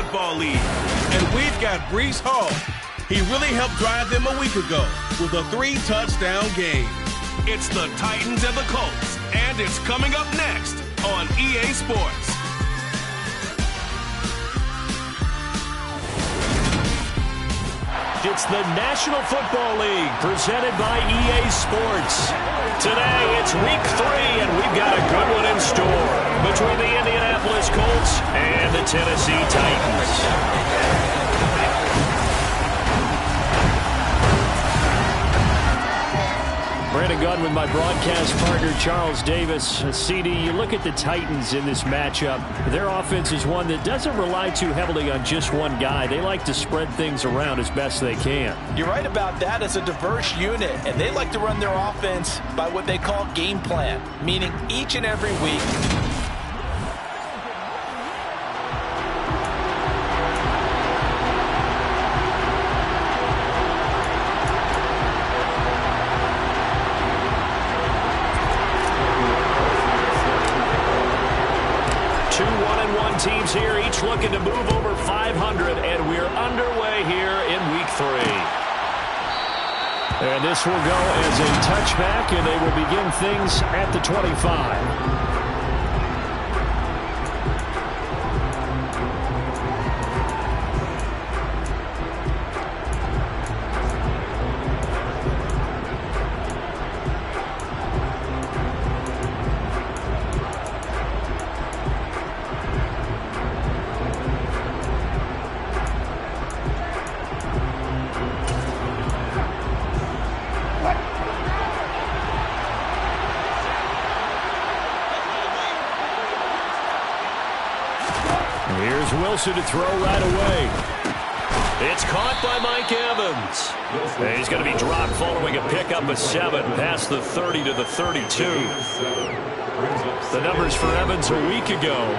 Football League. And we've got Breece Hall. He really helped drive them a week ago with a 3-touchdown game. It's the Titans and the Colts, and it's coming up next on EA Sports. It's the National Football League presented by EA Sports. Today, it's week 3, and we've got a good one in store between the Indianapolis Colts and the Tennessee Titans. Brandon Gunn with my broadcast partner, Charles Davis. CD, you look at the Titans in this matchup. Their offense is one that doesn't rely too heavily on just one guy. They like to spread things around as best they can. You're right about that. It's a diverse unit, and they like to run their offense by what they call game plan, meaning each and every week, teams here, each looking to move over 500, and we're underway here in week 3. And this will go as a touchback, and they will begin things at the 25. Here's Wilson to throw right away. It's caught by Mike Evans. And he's going to be dropped following a pickup of 7 past the 30 to the 32. The numbers for Evans a week ago: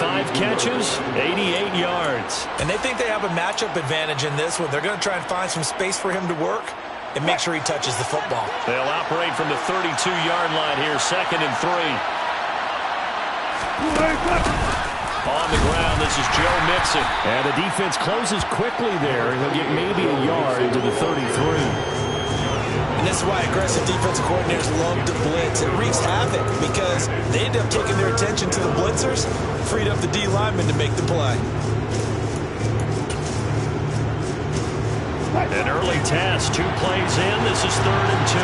5 catches, 88 yards. And they think they have a matchup advantage in this one. They're going to try and find some space for him to work and make sure he touches the football. They'll operate from the 32-yard line here, 2nd and 3. On the ground, this is Joe Mixon. And the defense closes quickly there. He'll get maybe a yard to the 33. And this is why aggressive defensive coordinators love to blitz. It wreaks havoc because they end up taking their attention to the blitzers, freed up the D lineman to make the play. An early task, 2 plays in. This is 3rd and 2.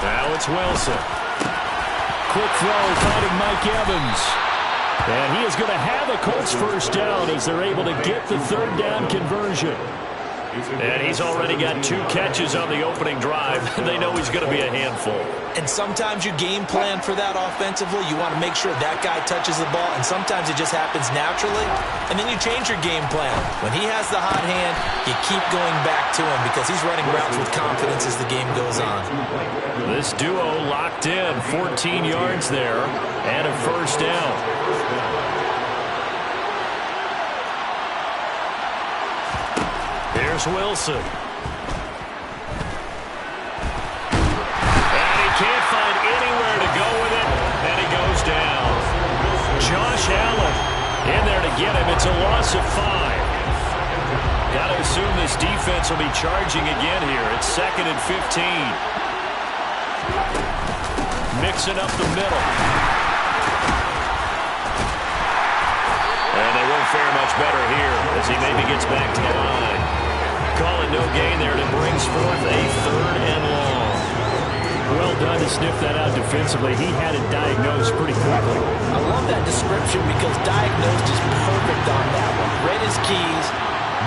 Now it's Wilson. Quick throw, finding Mike Evans. And he is going to have a Colts first down as they're able to get the 3rd down conversion. And he's already got 2 catches on the opening drive. They know he's going to be a handful. And sometimes you game plan for that offensively. You want to make sure that guy touches the ball, and sometimes it just happens naturally. And then you change your game plan. When he has the hot hand, you keep going back to him because he's running routes with confidence as the game goes on. This duo locked in, 14 yards there, and a first down. Here's Wilson. And he can't find anywhere to go with it, and he goes down. Josh Allen in there to get him. It's a loss of 5. Got to assume this defense will be charging again here. It's 2nd and 15. Mixing up the middle. And they won't fare much better here as he maybe gets back to the line. Call it no gain there, and it brings forth a 3rd and long. Well done to sniff that out defensively. He had it diagnosed pretty quickly. I love that description because diagnosed is perfect on that one. Read his keys,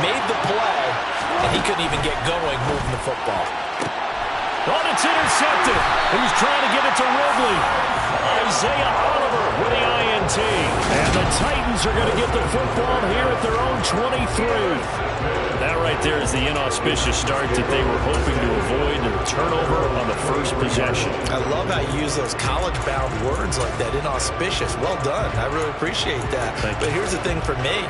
made the play, and he couldn't even get going moving the football. Oh, it's intercepted. He was trying to get it to Ridley. Isaiah Oliver with the INT. And the Titans are going to get the football here at their own 23. That right there is the inauspicious start that they were hoping to avoid, and a turnover on the first possession. I love how you use those college-bound words like that, inauspicious. Well done. I really appreciate that. But here's the thing for me.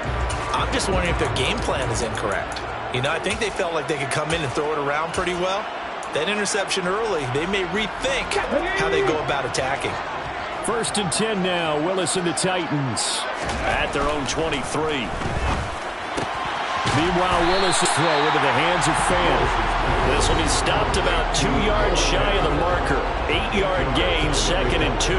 I'm just wondering if their game plan is incorrect. You know, I think they felt like they could come in and throw it around pretty well. That interception early, they may rethink how they go about attacking. First and 10 now. Willis and the Titans at their own 23. Meanwhile, Willis' throw into the hands of Fan. This will be stopped about 2 yards shy of the marker. 8-yard gain, 2nd and 2.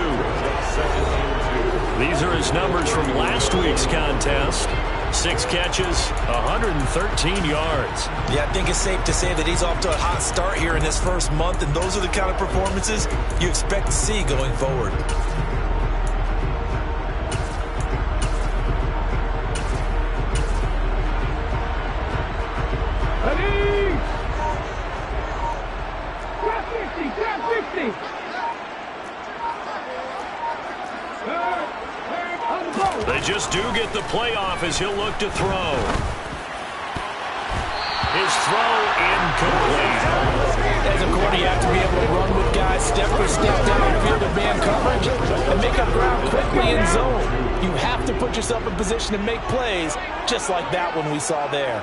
These are his numbers from last week's contest. 6 catches, 113 yards. Yeah, I think it's safe to say that he's off to a hot start here in his first month, and those are the kind of performances you expect to see going forward. They just do get the playoff as he'll look to throw. His throw incomplete. As a corner, you have to be able to run with guys step for step downfield in man coverage and make up ground quickly in zone. You have to put yourself in position to make plays just like that one we saw there.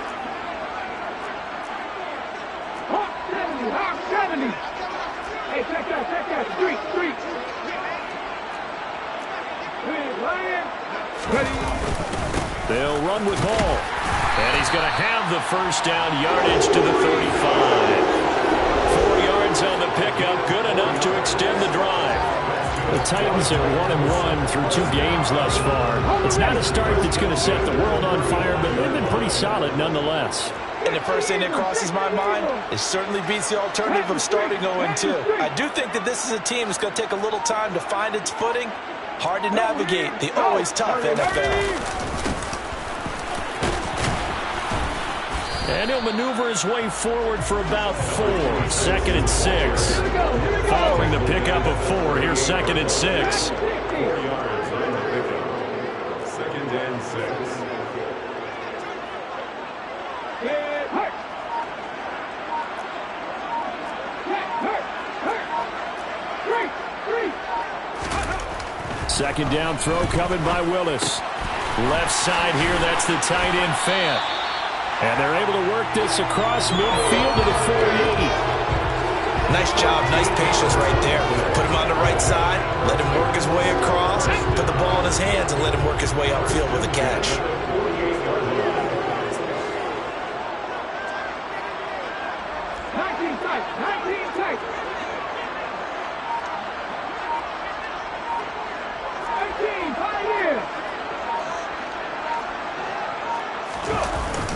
Hawk 70. Hey, check that. Street. Lion. They'll run with Hall. And he's going to have the first down, yardage to the 35. 4 yards on the pickup, good enough to extend the drive. The Titans are 1-1 through 2 games thus far. It's not a start that's going to set the world on fire, but they've been pretty solid nonetheless. And the first thing that crosses my mind, it certainly beats the alternative of starting 0-2. I do think that this is a team that's going to take a little time to find its footing. Hard to navigate the always tough NFL. And he'll maneuver his way forward for about 4. 2nd and 6. Following the pickup of 4, here's 2nd and 6. 4 yards on the pickup. 2nd and 6. Second down throw coming by Willis. Left side here, that's the tight end Fan. And they're able to work this across midfield to the 48. Nice job, nice patience right there. Put him on the right side, let him work his way across, put the ball in his hands, and let him work his way upfield with a catch. 19 tight. 19 pioneer.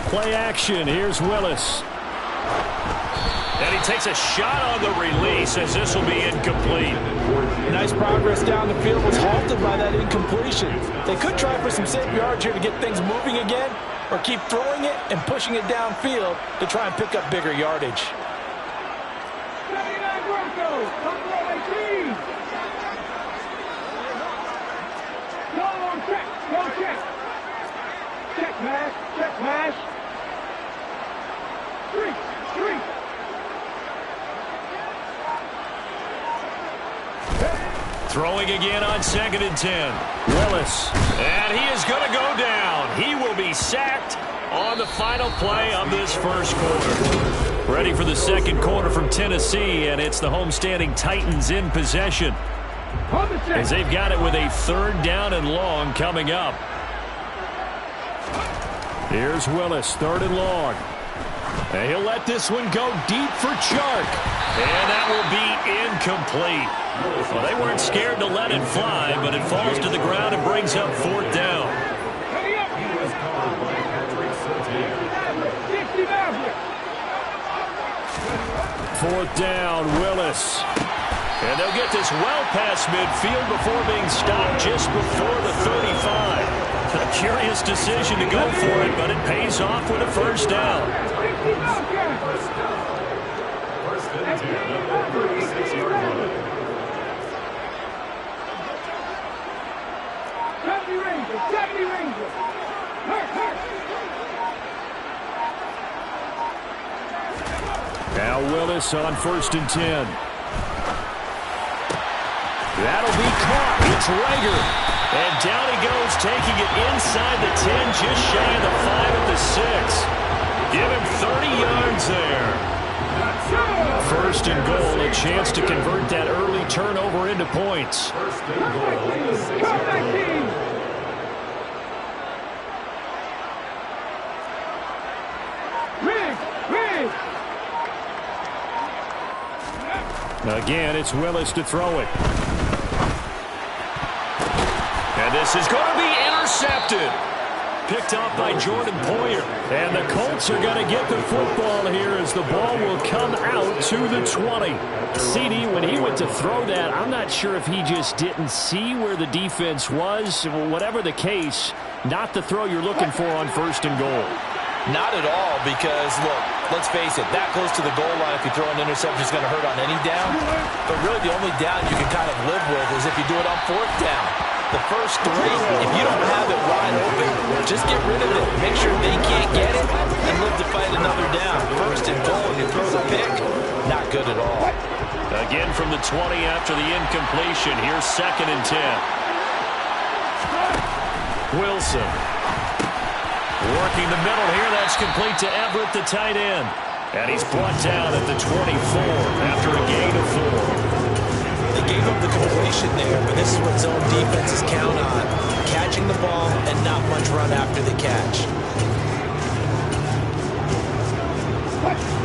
Play action, here's Willis. And he takes a shot on the release as this will be incomplete. Nice progress down the field was halted by that incompletion. They could try for some safe yards here to get things moving again, or keep throwing it and pushing it downfield to try and pick up bigger yardage. 79 Broncos, number 18. Go check. Check mash. 3. Throwing again on 2nd and 10. Willis. And he is going to go down. He will be sacked on the final play of this first quarter. Ready for the second quarter from Tennessee, and it's the homestanding Titans in possession, as they've got it with a 3rd down and long coming up. Here's Willis, 3rd and long. And he'll let this one go deep for Chark. And that will be incomplete. Well, they weren't scared to let it fly, but it falls to the ground and brings up 4th down. 4th down, Willis. And they'll get this well past midfield before being stopped just before the 35. A curious decision to go for it, but it pays off with a 1st down. First and 10, number 36-yard line. 70 Rangers. Now Willis on 1st and 10. That'll be caught. It's Rager. And down he goes, taking it inside the 10, just shy of the 5 at the 6. Give him 30 yards there. First and goal, a chance to convert that early turnover into points. First and goal, 6-yard. Again, it's Willis to throw it. And this is going to be intercepted. Picked off by Jordan Poyer. And the Colts are going to get the football here as the ball will come out to the 20. CD, when he went to throw that, I'm not sure if he just didn't see where the defense was. Whatever the case, not the throw you're looking for on first and goal. Not at all, because, look, let's face it, that close to the goal line, if you throw an interception, is going to hurt on any down. But really, the only down you can kind of live with is if you do it on fourth down. The first three, if you don't have it wide open, just get rid of it. Make sure they can't get it and live to fight another down. First and goal, and you throw the pick, not good at all. Again from the 20 after the incompletion. Here's 2nd and 10. Wilson. Working the middle here. That's complete to Everett, the tight end. And he's brought down at the 24 after a gain of 4. They gave up the completion there, but this is what zone defenses count on. Catching the ball and not much run after the catch.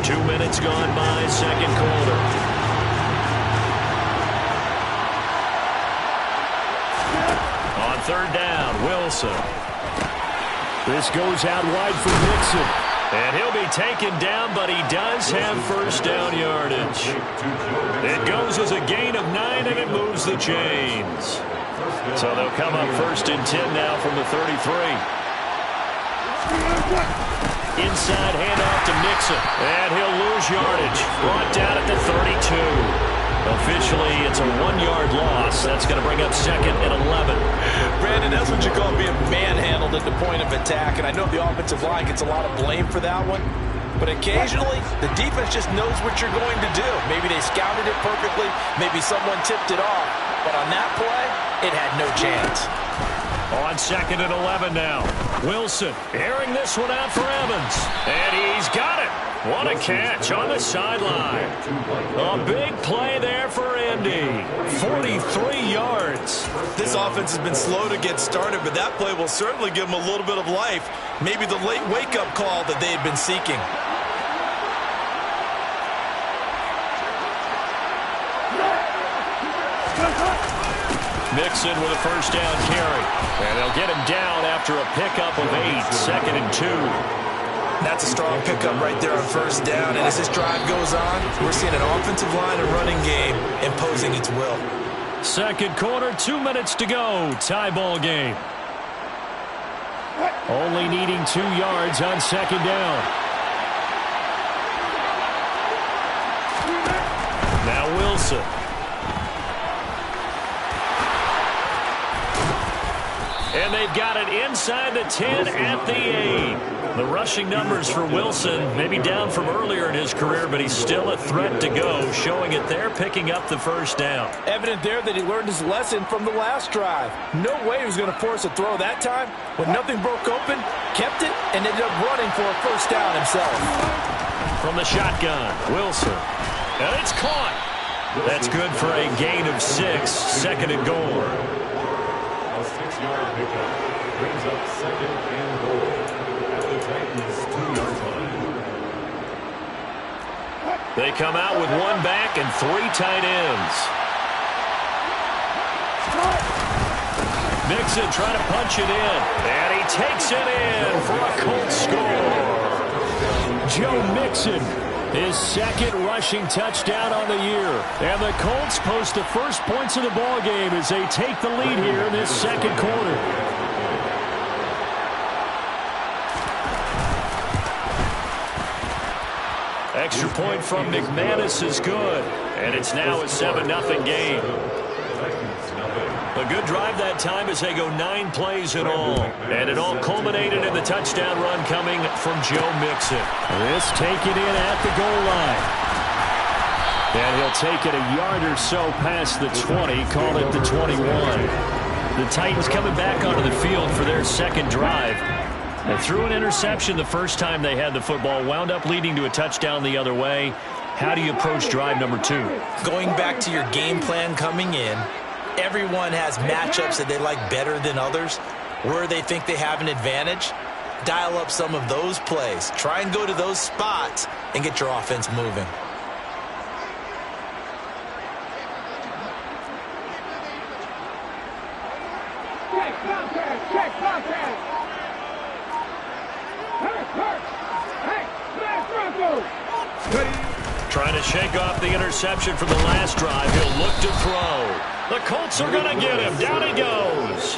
2 minutes gone by, second quarter. On third down, Wilson. This goes out wide for Nixon. And he'll be taken down, but he does have first down yardage. It goes as a gain of 9, and it moves the chains. So they'll come up first and 10 now from the 33. Inside handoff to Nixon. And he'll lose yardage. Brought down at the 32. Officially, it's a 1-yard loss. That's going to bring up 2nd and 11. Brandon, that's what you call being manhandled at the point of attack. And I know the offensive line gets a lot of blame for that one. But occasionally, the defense just knows what you're going to do. Maybe they scouted it perfectly. Maybe someone tipped it off. But on that play, it had no chance. On 2nd and 11 now. Wilson airing this one out for Evans. And he's got it. What a catch on the sideline. A big play there for Indy. 43 yards. This offense has been slow to get started, but that play will certainly give them a little bit of life. Maybe the late wake-up call that they had been seeking. Mixon with a first down carry. And they'll get him down after a pickup of 8. 2nd and 2. That's a strong pickup right there on first down. And as this drive goes on, we're seeing an offensive line and running game imposing its will. Second quarter, 2 minutes to go. Tie ball game. Only needing 2 yards on second down. Now Wilson. And they've got it inside the 10 at the 8. The rushing numbers for Wilson, maybe down from earlier in his career, but he's still a threat to go, showing it there, picking up the first down. Evident there that he learned his lesson from the last drive. No way he was going to force a throw that time. When nothing broke open, kept it, and ended up running for a first down himself. From the shotgun, Wilson. And it's caught. That's good for a gain of 6, 2nd and goal. A 6-yard pickup brings up 2nd and goal at the Titans' 2-yard line. They come out with 1 back and 3 tight ends. Mixon trying to punch it in. And he takes it in for a Colts score. Joe Mixon, his 2nd rushing touchdown on the year. And the Colts post the first points of the ball game as they take the lead here in this second quarter. Extra point from McManus is good. And it's now a 7-0 game. A good drive that time as they go 9 plays in all. And it all culminated in the touchdown run coming from Joe Mixon. This taken in at the goal line. And he'll take it a yard or so past the 20, call it the 21. The Titans coming back onto the field for their second drive. They threw an interception the first time they had the football, wound up leading to a touchdown the other way. How do you approach drive number 2? Going back to your game plan coming in, everyone has matchups that they like better than others, where they think they have an advantage. Dial up some of those plays. Try and go to those spots and get your offense moving. Trying to shake off the interception from the last drive. He'll look to throw. The Colts are going to get him. Down he goes.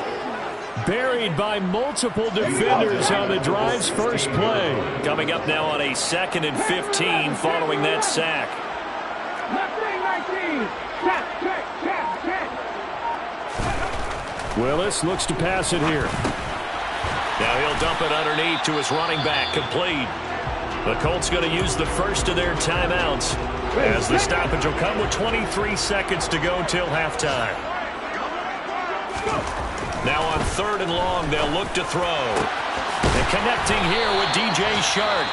Buried by multiple defenders on the drive's first play. Coming up now on a 2nd and 15 following that sack. Willis looks to pass it here. Now he'll dump it underneath to his running back. Complete. The Colts going to use the first of their timeouts as the stoppage will come with 23 seconds to go till halftime. Now on 3rd and long, they'll look to throw. And connecting here with DJ Shark.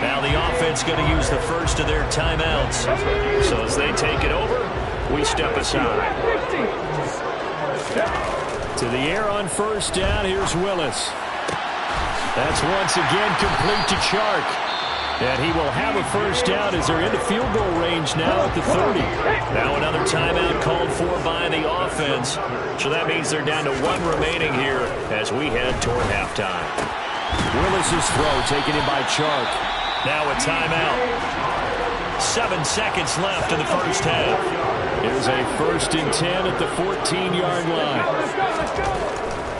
Now the offense going to use the first of their timeouts. So as they take it over, we step aside. To the air on 1st down, here's Willis. That's once again complete to Chark. And he will have a 1st down as they're into field goal range now at the 30. Now another timeout called for by the offense. So that means they're down to 1 remaining here as we head toward halftime. Willis's throw taken in by Chark. Now a timeout. 7 seconds left in the first half. Here's a 1st and 10 at the 14-yard line.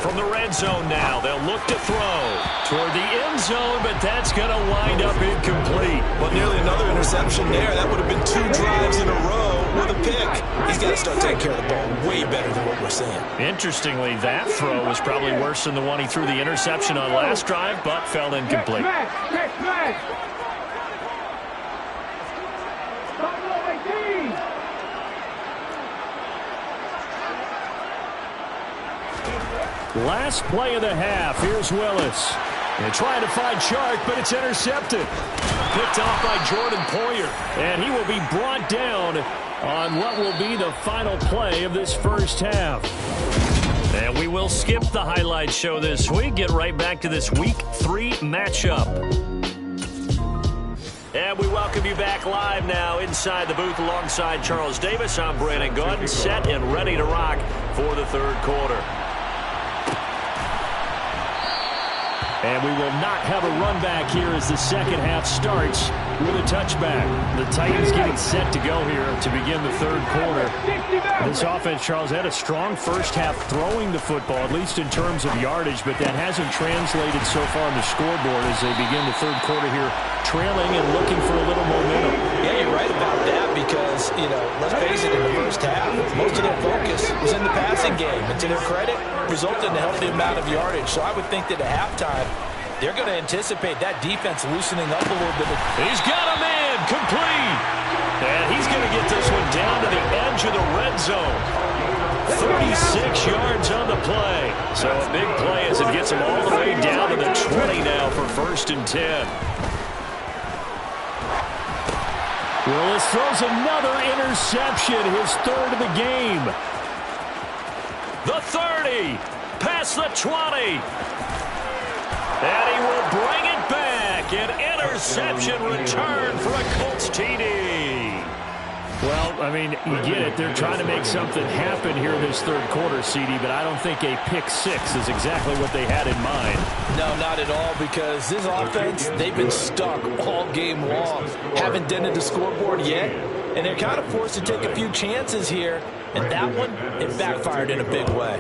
From the red zone now, they'll look to throw toward the end zone, but that's going to wind up incomplete. Well, nearly another interception there. That would have been 2 drives in a row with a pick. He's got to start taking care of the ball way better than what we're seeing. Interestingly, that throw was probably worse than the one he threw the interception on last drive, but fell incomplete. Last play of the half. Here's Willis. And trying to find Chark, but it's intercepted. Picked off by Jordan Poyer. And he will be brought down on what will be the final play of this first half. And we will skip the highlight show this week. Get right back to this Week 3 matchup. And we welcome you back live now inside the booth alongside Charles Davis. I'm Brandon Gordon, set and ready to rock for the 3rd quarter. And we will not have a run back here as the second half starts with a touchback. The Titans getting set to go here to begin the 3rd quarter. This offense, Charles, had a strong first half throwing the football, at least in terms of yardage, but that hasn't translated so far on the scoreboard as they begin the 3rd quarter here, trailing and looking for a little momentum. Yeah, you're right about that because, let's face it, in the first half, most of their focus was in the passing game. And to their credit, resulted in a healthy amount of yardage. So I would think that at halftime, they're going to anticipate that defense loosening up a little bit. He's got him in, complete. And he's going to get this one down to the edge of the red zone. 36 yards on the play. So a big play as it gets him all the way down to the 20 now for 1st and 10. Willis throws another interception, his 3rd of the game. The 30, past the 20. And he will bring it back. An interception return for a Colts TD. Well, I mean, you get it. They're trying to make something happen here this 3rd quarter, CD, but I don't think a pick 6 is exactly what they had in mind. No, not at all, because this offense, they've been stuck all game long. Haven't dented the scoreboard yet, and they're kind of forced to take a few chances here, and that one, it backfired in a big way.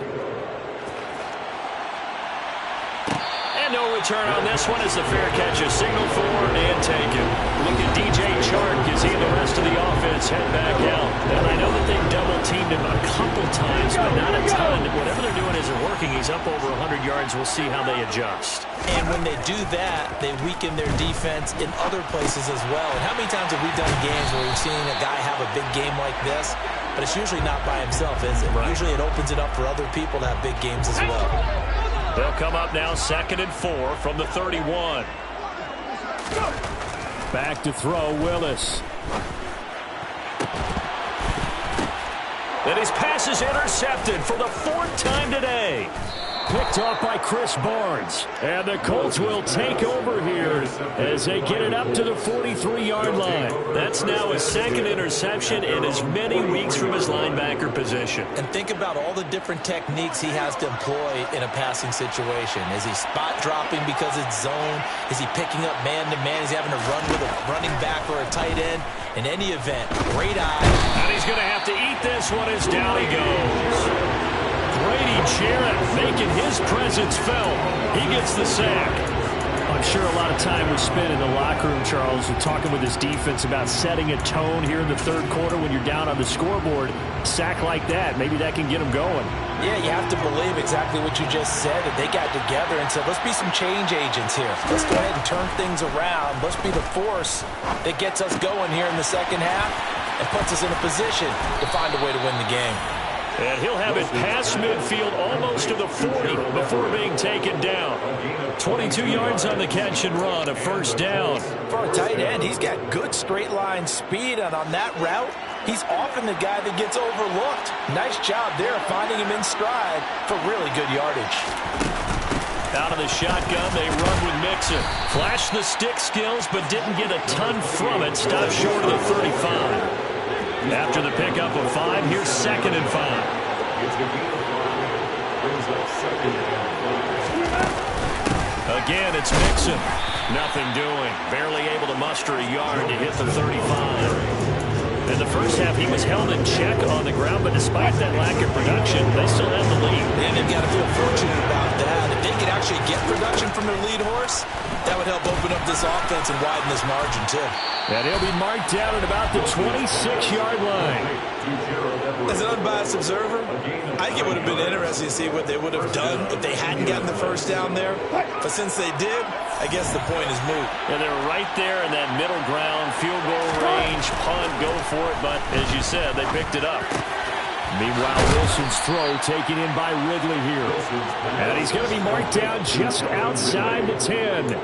No return on this one as the fair catch is signaled for and taken. Look at DJ Chark as he and the rest of the offense head back out. And I know that they've double-teamed him a couple times, but not a ton. Whatever they're doing isn't working. He's up over 100 yards. We'll see how they adjust. And when they do that, they weaken their defense in other places as well. And how many times have we done games where we've seen a guy have a big game like this? But it's usually not by himself, is it? Right. Usually it opens it up for other people to have big games as well. They'll come up now 2nd and 4 from the 31. Back to throw, Willis. And his pass is intercepted for the 4th time today. Picked off by Chris Barnes. And the Colts will take over here as they get it up to the 43-yard line. That's now his 2nd interception in as many weeks from his linebacker position. And think about all the different techniques he has to employ in a passing situation. Is he spot dropping because it's zone? Is he picking up man-to-man? Is he having to run with a running back or a tight end? In any event, great eye. And he's going to have to eat this one as down he goes. Brady Jarrett making his presence felt. He gets the sack. I'm sure a lot of time was spent in the locker room, Charles, and talking with his defense about setting a tone here in the 3rd quarter when you're down on the scoreboard. Sack like that, maybe that can get him going. Yeah, you have to believe exactly what you just said, that they got together and said, let's be some change agents here. Let's go ahead and turn things around. Let's be the force that gets us going here in the 2nd half and puts us in a position to find a way to win the game. And he'll have it past midfield almost to the 40 before being taken down. 22 yards on the catch and run, a 1st down. For a tight end, he's got good straight line speed, and on that route, he's often the guy that gets overlooked. Nice job there finding him in stride for really good yardage. Out of the shotgun, they run with Mixon. Flashed the stick skills, but didn't get a ton from it. Stopped short of the 35. After the pickup of 5, here's 2nd and 5. Again, it's Mixon. Nothing doing. Barely able to muster a yard to hit the 35. In the 1st half, he was held in check on the ground, but despite that lack of production, they still have the lead. And they've got to feel fortunate about that. If they could actually get production from their lead horse, that would help open up this offense and widen this margin, too. And he'll be marked down at about the 26-yard line. As an unbiased observer, I think it would have been interesting to see what they would have done if they hadn't gotten the 1st down there. But since they did, I guess the point is moot. And they're right there in that middle ground, field goal range, punt, go for it. But as you said, they picked it up. Meanwhile, Wilson's throw taken in by Ridley here. And he's going to be marked down just outside the 10.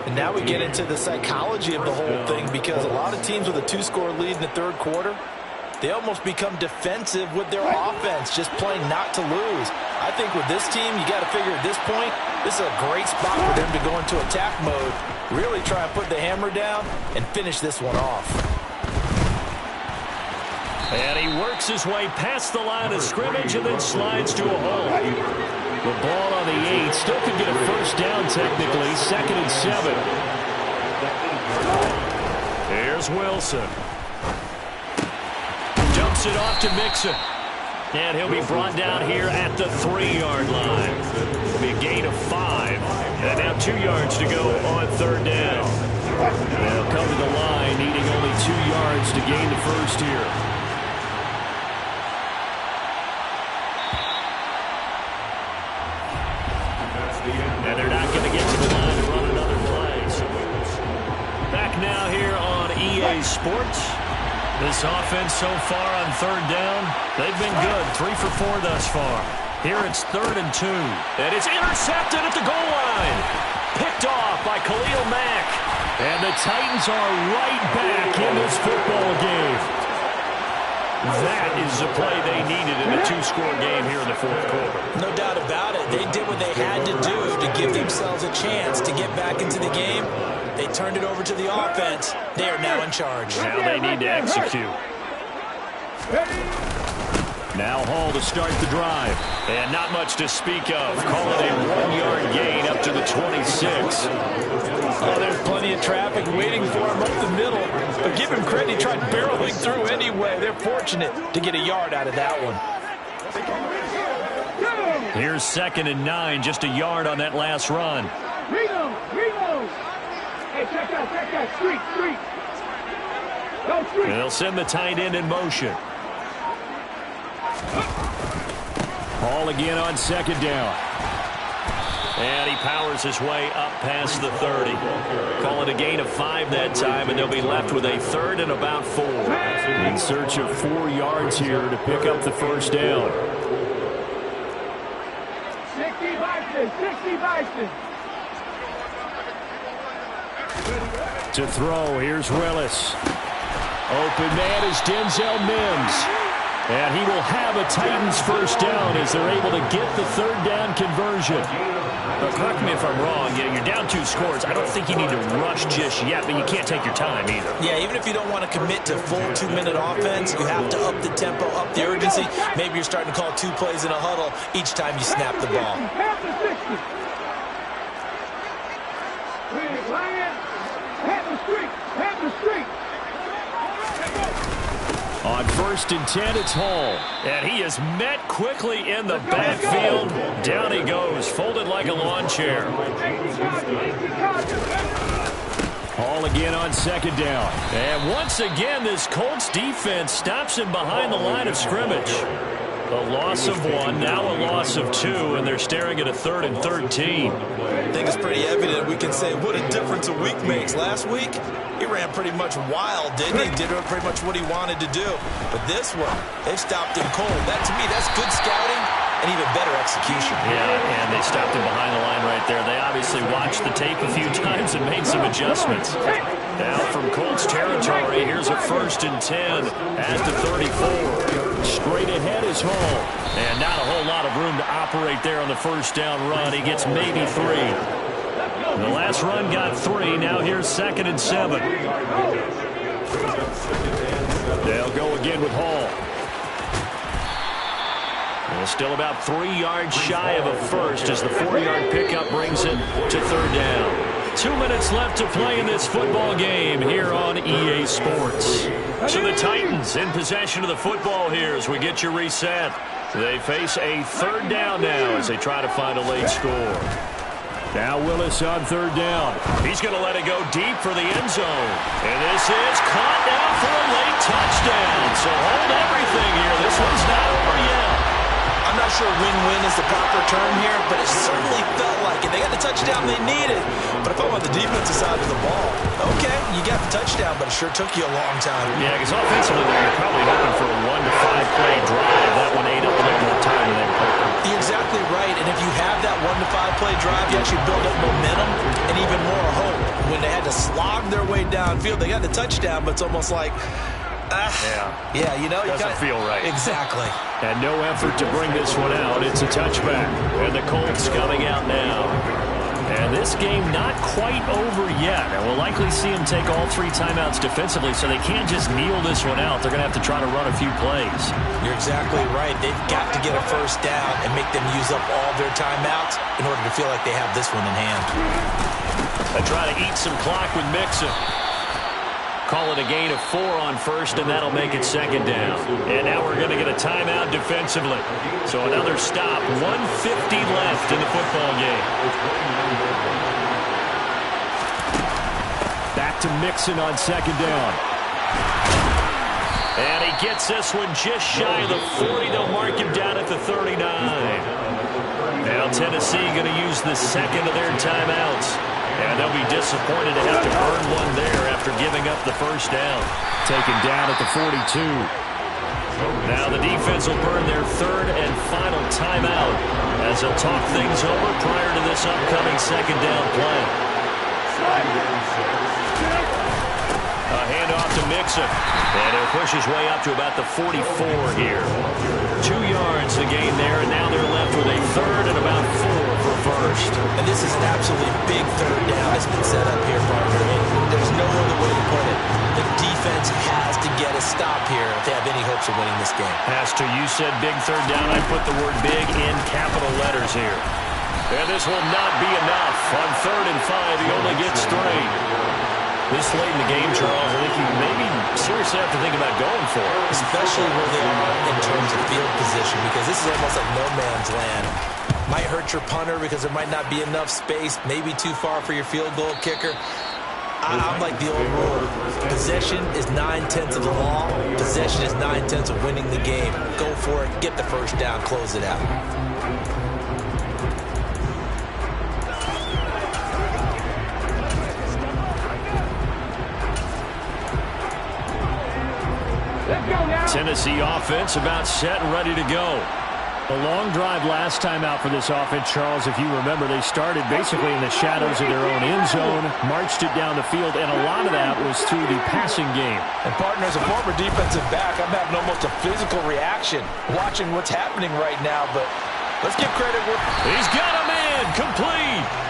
And now we get into the psychology of the whole thing, because a lot of teams with a 2-score lead in the 3rd quarter, they almost become defensive with their offense, just playing not to lose. I think with this team, you got to figure at this point, this is a great spot for them to go into attack mode, really try and put the hammer down and finish this one off. And he works his way past the line of scrimmage and then slides to a hole. The ball on the 8, still could get a 1st down technically, 2nd and 7. Here's Wilson. Dumps it off to Mixon. And he'll be brought down here at the 3-yard line. It'll be a gain of 5. And now 2 yards to go on 3rd down. They'll come to the line, needing only 2 yards to gain the 1st here. And they're not going to get to the line to run another play. Back now here on EA Sports. This offense so far on 3rd down, they've been good. 3 for 4 thus far. Here it's 3rd and 2. And it's intercepted at the goal line. Picked off by Khalil Mack. And the Titans are right back in this football game. That is the play they needed in a 2-score game here in the 4th quarter. No doubt about it. They did what they had to do to give themselves a chance to get back into the game. They turned it over to the offense. They are now in charge. Now they need to execute. Now Hall to start the drive. And not much to speak of. Call it a 1-yard gain up to the 26. Oh, there's plenty of traffic waiting for him up the middle. But give him credit, he tried barreling through anyway. They're fortunate to get a yard out of that one. Here's 2nd and 9, just a yard on that last run. Reno! Hey, check that, street! Go street! And they'll send the tight end in motion. Hall again on 2nd down. And he powers his way up past the 30. Call it a gain of 5 that time, and they'll be left with a 3rd and about 4. In search of 4 yards here to pick up the 1st down. 60 Bison! To throw, here's Willis. Open man is Denzel Mims. And he will have a Titans first down as they're able to get the third down conversion. But correct me if I'm wrong. You're down 2 scores. I don't think you need to rush just yet, but you can't take your time either. Yeah, even if you don't want to commit to full 2-minute offense, you have to up the tempo, up the urgency. Maybe you're starting to call 2 plays in a huddle each time you snap the ball. Half the 60. Lion, half the street, half the street. On 1st and 10, it's Hall. And he is met quickly in the backfield. Down he goes, folded like a lawn chair. Hall again on 2nd down. And once again, this Colts defense stops him behind the line of scrimmage. A loss of 1, now a loss of 2, and they're staring at a 3rd and 13. I think it's pretty evident. We can say what a difference a week makes. Last week, he ran pretty much wild, didn't he? Did pretty much what he wanted to do. But this one, they've stopped him cold. That, to me, that's good scouting and even better execution. Yeah, and they stopped him behind the line right there. They obviously watched the tape a few times and made some adjustments. Now from Colts territory, here's a 1st and 10 at the 34. Straight ahead is Hall. And not a whole lot of room to operate there on the first down run. He gets maybe 3. The last run got 3. Now here's 2nd and 7. They'll go again with Hall. Well, still about 3 yards shy of a first as the 4-yard pickup brings it to 3rd down. 2 minutes left to play in this football game here on EA Sports. So the Titans in possession of the football here as we get you reset. They face a 3rd down now as they try to find a late score. Now Willis on 3rd down. He's going to let it go deep for the end zone. And this is caught down for a late touchdown. So hold everything here. This one's not over yet. I'm not sure win-win is the proper term here, but it certainly felt like it. They got the touchdown they needed. But if I'm on the defensive side of the ball, okay, you got the touchdown, but it sure took you a long time. Yeah, because offensively there, you're probably hoping for a 1 to 5 play drive. That one ate up a little more time than they were hoping. You're exactly right, and if you have that 1 to 5 play drive, you actually build up momentum and even more hope. When they had to slog their way downfield, they got the touchdown, but it's almost like, yeah, you know, doesn't feel right. Exactly. And no effort to bring this one out. It's a touchback. And the Colts coming out now. And this game not quite over yet. And we'll likely see them take all 3 timeouts defensively, so they can't just kneel this one out. They're going to have to try to run a few plays. You're exactly right. They've got to get a first down and make them use up all their timeouts in order to feel like they have this one in hand. They try to eat some clock with Mixon. Call it a gain of 4 on 1st, and that'll make it 2nd down. And now we're going to get a timeout defensively. So another stop. 1:50 left in the football game. Back to Mixon on 2nd down. And he gets this one just shy of the 40. They'll mark him down at the 39. Now Tennessee going to use the 2nd of their timeouts. And they'll be disappointed to have to burn one there after giving up the first down. Taken down at the 42. Now the defense will burn their 3rd and final timeout as they'll talk things over prior to this upcoming 2nd down play. A handoff to Mixon. And he'll push his way up to about the 44 here. 2 yards to gain there, and now they're left with a 3rd and about 4 for first. And this is an absolutely big 3rd down that's been set up here, partner. And there's no other way to put it. The defense has to get a stop here if they have any hopes of winning this game. Has to. You said big 3rd down. I put the word big in capital letters here. And this will not be enough. On 3rd and 5, he only gets 3. This late in the game, Charles, I think you maybe seriously have to think about going for it. Especially where they are in terms of field position, because this is almost like no man's land. Might hurt your punter because there might not be enough space, maybe too far for your field goal kicker. I'm like the old rule. Possession is 9/10 of the law. Possession is 9/10 of winning the game. Go for it. Get the first down. Close it out. Let's go now. Tennessee offense about set and ready to go. A long drive last time out for this offense, Charles. If you remember, they started basically in the shadows of their own end zone, marched it down the field, and a lot of that was through the passing game. And, partner, as a former defensive back, I'm having almost a physical reaction watching what's happening right now, but let's give credit where... He's got a man, complete.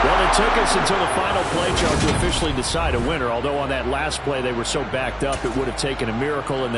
Well, it took us until the final play, Charles, to officially decide a winner, although on that last play they were so backed up it would have taken a miracle. And